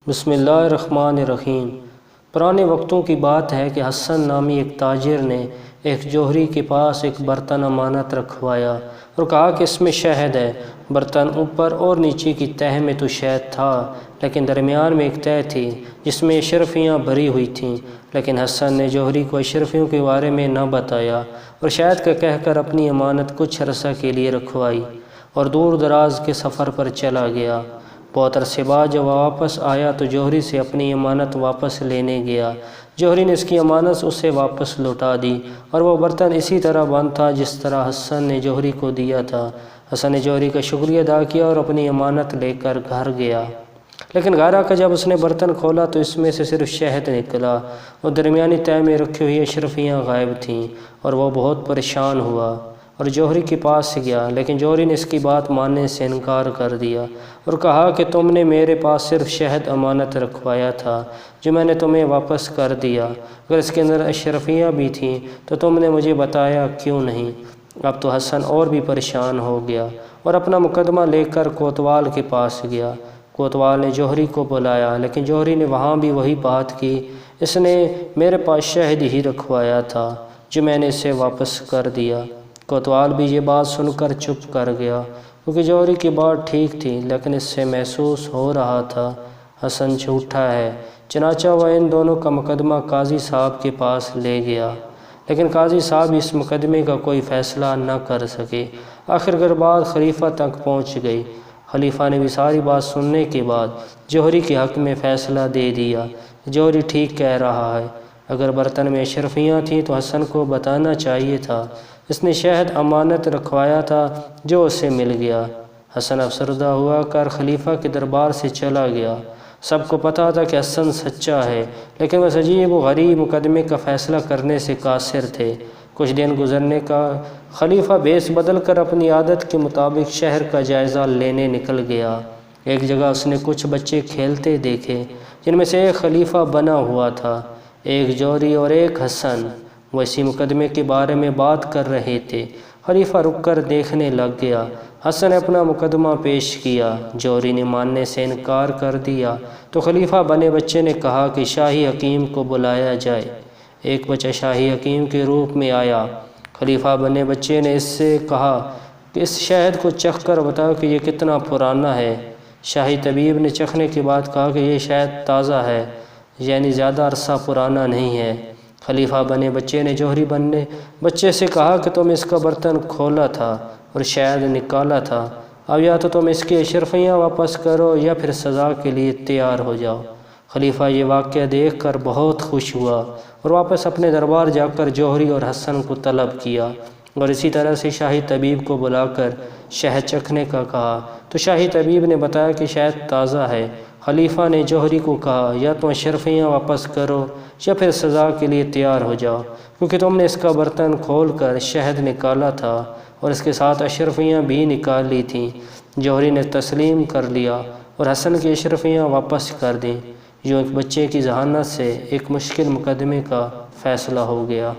بسم اللہ الرحمن الرحیم۔ پرانے وقتوں کی بات ہے کہ حسن نامی ایک تاجر نے ایک جوہری کے پاس ایک برتن امانت رکھوایا اور کہا کہ اس میں شہد ہے۔ برتن اوپر اور نیچے کی تہہ میں تو شہد تھا، لیکن درمیان میں ایک تہہ تھی جس میں اشرفیاں بھری ہوئی تھیں، لیکن حسن نے جوہری کو اشرفیوں کے بارے میں نہ بتایا اور شہد کا کہہ کر اپنی امانت کچھ عرصہ کے لیے رکھوائی اور دور دراز کے سفر پر چلا گیا۔ بہت عرصے بعد جب وہ واپس آیا تو جوہری سے اپنی امانت واپس لینے گیا۔ جوہری نے اس کی امانت اسے واپس لوٹا دی اور وہ برتن اسی طرح بند تھا جس طرح حسن نے جوہری کو دیا تھا۔ حسن نے جوہری کا شکریہ ادا کیا اور اپنی امانت لے کر گھر گیا، لیکن گھر آ کر جب اس نے برتن کھولا تو اس میں سے صرف شہد نکلا اور درمیانی تہہ میں رکھی ہوئی اشرفیاں غائب تھیں، اور وہ بہت پریشان ہوا اور جوہری کے پاس گیا، لیکن جوہری نے اس کی بات ماننے سے انکار کر دیا اور کہا کہ تم نے میرے پاس صرف شہد امانت رکھوایا تھا جو میں نے تمہیں واپس کر دیا، اگر اس کے اندر اشرفیاں بھی تھیں تو تم نے مجھے بتایا کیوں نہیں؟ اب تو حسن اور بھی پریشان ہو گیا اور اپنا مقدمہ لے کر کوتوال کے پاس گیا۔ کوتوال نے جوہری کو بلایا، لیکن جوہری نے وہاں بھی وہی بات کی، اس نے میرے پاس شہد ہی رکھوایا تھا جو میں نے اسے واپس کر دیا۔ کوتوال بھی یہ بات سن کر چپ کر گیا، کیونکہ جوہری کی بات ٹھیک تھی، لیکن اس سے محسوس ہو رہا تھا حسن جھوٹا ہے۔ چنانچہ وہ ان دونوں کا مقدمہ قاضی صاحب کے پاس لے گیا، لیکن قاضی صاحب اس مقدمے کا کوئی فیصلہ نہ کر سکے۔ آخر بات خلیفہ تک پہنچ گئی۔ خلیفہ نے بھی ساری بات سننے کے بعد جوہری کے حق میں فیصلہ دے دیا۔ جوہری ٹھیک کہہ رہا ہے، اگر برتن میں اشرفیاں تھیں تو حسن کو بتانا چاہیے تھا، اس نے شہد امانت رکھوایا تھا جو اسے مل گیا۔ حسن افسردہ ہوا کر خلیفہ کے دربار سے چلا گیا۔ سب کو پتا تھا کہ حسن سچا ہے، لیکن وہ عجیب و غریب مقدمے کا فیصلہ کرنے سے قاصر تھے۔ کچھ دن گزرنے کا خلیفہ بھیس بدل کر اپنی عادت کے مطابق شہر کا جائزہ لینے نکل گیا۔ ایک جگہ اس نے کچھ بچے کھیلتے دیکھے، جن میں سے ایک خلیفہ بنا ہوا تھا، ایک جوہری اور ایک حسن۔ وہ اسی مقدمے کے بارے میں بات کر رہے تھے۔ خلیفہ رک کر دیکھنے لگ گیا۔ حسن نے اپنا مقدمہ پیش کیا، جوہری نے ماننے سے انکار کر دیا تو خلیفہ بنے بچے نے کہا کہ شاہی حکیم کو بلایا جائے۔ ایک بچہ شاہی حکیم کے روپ میں آیا۔ خلیفہ بنے بچے نے اس سے کہا کہ اس شہد کو چکھ کر بتاؤ کہ یہ کتنا پرانا ہے۔ شاہی طبیب نے چکھنے کے بعد کہا کہ یہ شہد تازہ ہے، یعنی زیادہ عرصہ پرانا نہیں ہے۔ خلیفہ بنے بچے نے جوہری بنے بچے سے کہا کہ تم اس کا برتن کھولا تھا اور شہد نکالا تھا، اب یا تو تم اس کی اشرفیاں واپس کرو یا پھر سزا کے لیے تیار ہو جاؤ۔ خلیفہ یہ واقعہ دیکھ کر بہت خوش ہوا اور واپس اپنے دربار جا کر جوہری اور حسن کو طلب کیا اور اسی طرح سے شاہی طبیب کو بلا کر شہد چکھنے کا کہا، تو شاہی طبیب نے بتایا کہ شہد تازہ ہے۔ خلیفہ نے جوہری کو کہا یا تم اشرفیاں واپس کرو یا پھر سزا کے لیے تیار ہو جاؤ، کیونکہ تم نے اس کا برتن کھول کر شہد نکالا تھا اور اس کے ساتھ اشرفیاں بھی نکال لی تھیں۔ جوہری نے تسلیم کر لیا اور حسن کی اشرفیاں واپس کر دیں۔ یوں ایک بچے کی ذہانت سے ایک مشکل مقدمے کا فیصلہ ہو گیا۔